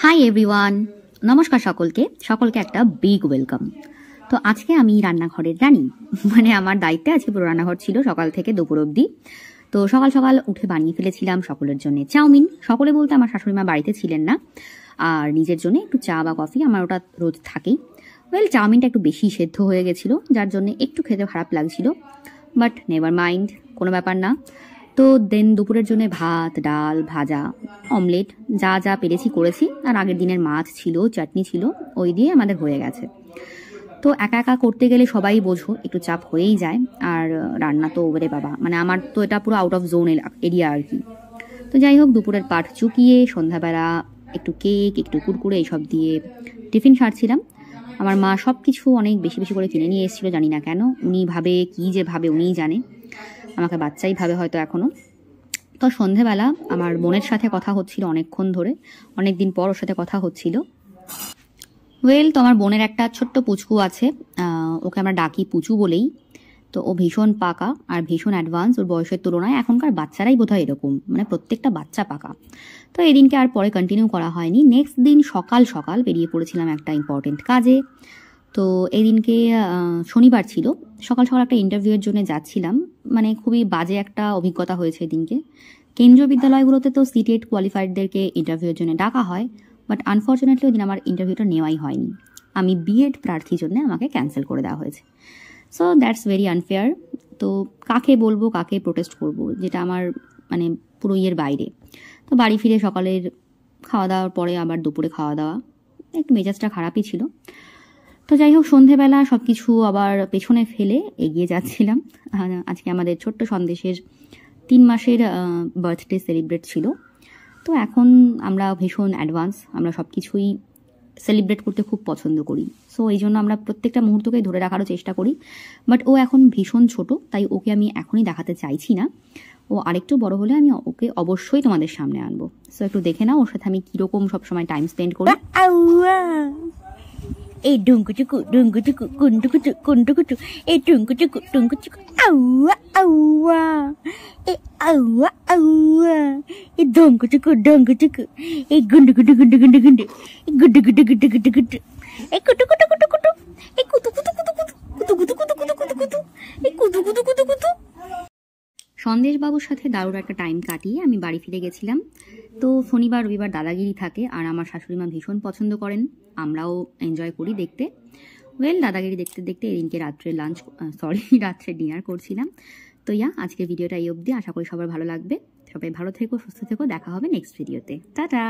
Hi everyone, নমস্কার সকলকে একটা বিগ ওয়েলকাম। তো আজকে আমি রান্নাঘরের রানী, মানে আমার দায়িত্বে আজকে পুরো রান্নাঘর ছিল সকাল থেকে দুপুর অবধি। তো সকাল সকাল উঠে বানিয়ে ফেলেছিলাম সকলের জন্য চাউমিন। সকলে বলতে আমার শাশুড়িমা বাড়িতে ছিলেন না, আর নিজের জন্য একটু চা বা কফি, আমার ওটা রোজ থাকেই। চাউমিনটা একটু বেশি সেদ্ধ হয়ে গেছিলো, যার জন্য একটু খেতে খারাপ লাগছিল, বাট নেভার মাইন্ড, কোনো ব্যাপার না। তো দেন দুপুরের জন্য ভাত, ডাল, ভাজা, অমলেট যা যা পেরেছি করেছি, আর আগের দিনের মাছ ছিল, চাটনি ছিল, ওই দিয়ে আমাদের হয়ে গেছে। তো একা একা করতে গেলে সবাই বোঝো একটু চাপ হয়েই যায়, আর রান্না তো ওরে বাবা, মানে আমার তো এটা পুরো আউট অফ জোন এরিয়া আর কি। তো যাই হোক, দুপুরের পাট চুকিয়ে সন্ধ্যাবেলা একটু কেক, একটু কুরকুরে এইসব দিয়ে টিফিন সারছিলাম। আমার মা সব কিছু অনেক বেশি বেশি করে কিনে নিয়ে এসেছিলো, জানি না কেন, উনি ভাবে কি যে ভাবে উনিই জানে, আমাকে বাচ্চাই ভাবে হয়তো এখনও। তো সন্ধেবেলা আমার বোনের সাথে কথা হচ্ছিল অনেকক্ষণ ধরে, অনেক দিন পর ওর সাথে কথা হচ্ছিল। তো আমার বোনের একটা ছোট্ট পুচকু আছে, ওকে আমরা ডাকি পুচু বলেই। তো ও ভীষণ পাকা আর ভীষণ অ্যাডভান্স, ওর বয়সের তুলনায় এখনকার বাচ্চারাই বোধহয় এরকম, মানে প্রত্যেকটা বাচ্চা পাকা। তো এই দিনকে আর পরে কন্টিনিউ করা হয়নি। নেক্সট দিন সকাল সকাল বেরিয়ে পড়েছিলাম একটা ইম্পর্টেন্ট কাজে। তো এই দিনকে শনিবার ছিল, সকাল সকাল একটা ইন্টারভিউয়ের জন্য যাচ্ছিলাম, মানে খুবই বাজে একটা অভিজ্ঞতা হয়েছে এদিনকে। কেন্দ্রীয় বিদ্যালয়গুলোতে তো সিটেট কোয়ালিফাইডদেরকে ইন্টারভিউয়ের জন্য ডাকা হয়, বাট আনফর্চুনেটলি ওই দিন আমার ইন্টারভিউটা নেওয়াই হয়নি। আমি বিএড প্রার্থীর জন্য আমাকে ক্যান্সেল করে দেওয়া হয়েছে। So that's very unfair. তো কাকে বলবো, কাকে প্রোটেস্ট করব, যেটা আমার মানে পুরো ইয়ের বাইরে। তো বাড়ি ফিরে সকালের খাওয়া দাওয়ার পরে আবার দুপুরে খাওয়া দাওয়া, একটু মেজাজটা খারাপই ছিল। তো যাই হোক, সন্ধেবেলা সব কিছু আবার পেছনে ফেলে এগিয়ে যাচ্ছিলাম। আজকে আমাদের ছোট্ট সন্দেশের 3 মাসের বার্থডে সেলিব্রেট ছিল। তো এখন আমরা ভীষণ অ্যাডভান্স, আমরা সব কিছুই সেলিব্রেট করতে খুব পছন্দ করি। সো এই জন্য আমরা প্রত্যেকটা মুহূর্তকেই ধরে রাখারও চেষ্টা করি। বাট ও এখন ভীষণ ছোট, তাই ওকে আমি এখনই দেখাতে চাইছি না। ও আরেকটু বড় হলে আমি ওকে অবশ্যই তোমাদের সামনে আনবো। সো একটু দেখে নাও ওর সাথে আমি কীরকম সবসময় টাইম স্পেন্ড করি। এই ডুঙ্কুচুকু ডুঙ্কুচুকু কুন্টুকুচু কুন্টুকুচু, এই টুঙ্কুচুকু টুঙ্কুচুকু আউয়া আউয়া, এই আউয়া আউয়া, এই ডঙ্কুচুকু ডঙ্কুচুকু, এই গুন্ডুকুটু গুন্ডু গুন্ডু গুন্ডু, এই গুড্ডু গুড্ডু গুড্ডু গুড্ডু গুড্ডু, এই কুটু কুটু কুটু কুটু, এই কুতু কুতু কুতু কুতু, কুতু কুতু কুতু কুতু কুতু কুতু, এই কুতু কুতু কুতু কুতু। সন্দেশবাবুর সাথে দারুণ একটা টাইম কাটিয়ে আমি বাড়ি ফিরে গেছিলাম। তো শনিবার রবিবার দাদাগিরি থাকে, আর আমার শাশুড়িমা ভীষণ পছন্দ করেন, আমরাও এনজয় করি দেখতে। দাদাগিরি দেখতে দেখতে এদিনকে রাত্রে ডিনার করছিলাম। তো আজকের ভিডিওটা এই অবধি, আশা করি সবার ভালো লাগবে। সবাই ভালো থেকো, সুস্থ থেকো, দেখা হবে নেক্সট ভিডিওতে। টাটা।